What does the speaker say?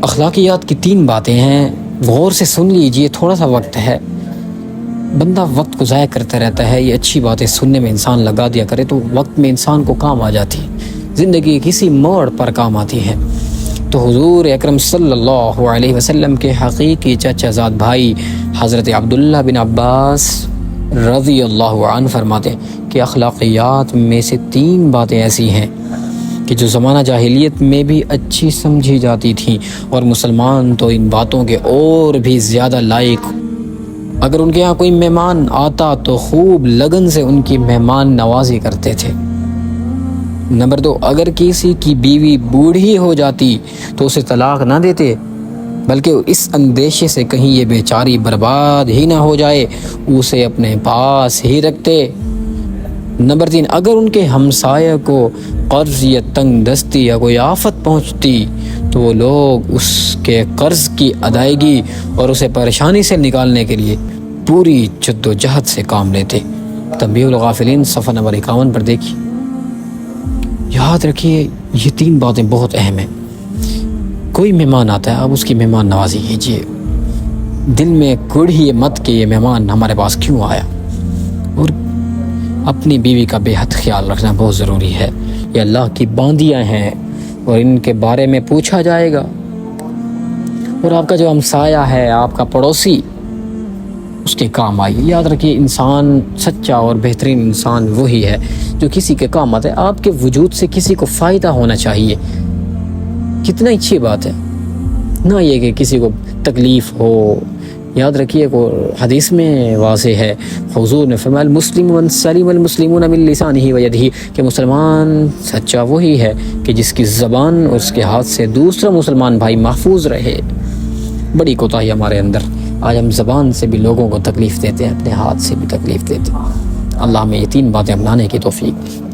اخلاقیات کی 3 باتیں ہیں، غور سے سن لیجئے، تھوڑا سا وقت ہے، بندہ وقت کو ضائع کرتا رہتا ہے، یہ اچھی باتیں سننے میں انسان لگا دیا کرے تو وقت میں انسان کو کام آ جاتی ہے، زندگی کسی موڑ پر کام آتی ہے۔ تو حضور اکرم صلی اللہ علیہ وسلم کے حقیقی چچا زاد بھائی حضرت عبداللہ بن عباس رضی اللہ عنہ فرماتے ہیں کہ اخلاقیات میں سے 3 باتیں ایسی ہیں کہ جو زمانہ جاہلیت میں بھی اچھی سمجھی جاتی تھیں، اور مسلمان تو ان باتوں کے اور بھی زیادہ لائق، اگر ان کے ہاں کوئی مہمان آتا تو خوب لگن سے ان کی مہمان نوازی کرتے تھے۔ نمبر 2، اگر کسی کی بیوی بوڑھی ہو جاتی تو اسے طلاق نہ دیتے، بلکہ اس اندیشے سے کہیں یہ بیچاری برباد ہی نہ ہو جائے اسے اپنے پاس ہی رکھتے۔ نمبر 3، اگر ان کے ہمسایہ کو قرض یا تنگ دستی یا کوئی آفت پہنچتی تو وہ لوگ اس کے قرض کی ادائیگی اور اسے پریشانی سے نکالنے کے لیے پوری جد و جہد سے کام لیتے۔ تنبیہ الغافلین صفحہ نمبر 51 پر دیکھیے۔ یاد رکھیے یہ 3 باتیں بہت اہم ہیں۔ کوئی مہمان آتا ہے، آپ اس کی مہمان نوازی کیجیے، دل میں کوڑھیے مت کہ یہ مہمان ہمارے پاس کیوں آیا، اور اپنی بیوی کا بے حد خیال رکھنا بہت ضروری ہے۔ یہ اللہ کی باندیاں ہیں اور ان کے بارے میں پوچھا جائے گا، اور آپ کا جو ہمسایہ ہے، آپ کا پڑوسی، اس کے کام آئیے۔ یاد رکھیے انسان سچا اور بہترین انسان وہی ہے جو کسی کے کام آتا ہے۔ آپ کے وجود سے کسی کو فائدہ ہونا چاہیے، کتنا اچھی بات ہے، نہ یہ کہ کسی کو تکلیف ہو۔ یاد رکھیے کو حدیث میں واضح ہے، حضور نے فرمایا المسلم من سلم المسلمون من لسانہ ویدہ، کہ مسلمان سچا وہی ہے کہ جس کی زبان اور اس کے ہاتھ سے دوسرا مسلمان بھائی محفوظ رہے۔ بڑی کوتاہی ہمارے اندر، آج ہم زبان سے بھی لوگوں کو تکلیف دیتے ہیں، اپنے ہاتھ سے بھی تکلیف دیتے ہیں۔ اللہ ہمیں یہ 3 باتیں اپنانے کی توفیق دے۔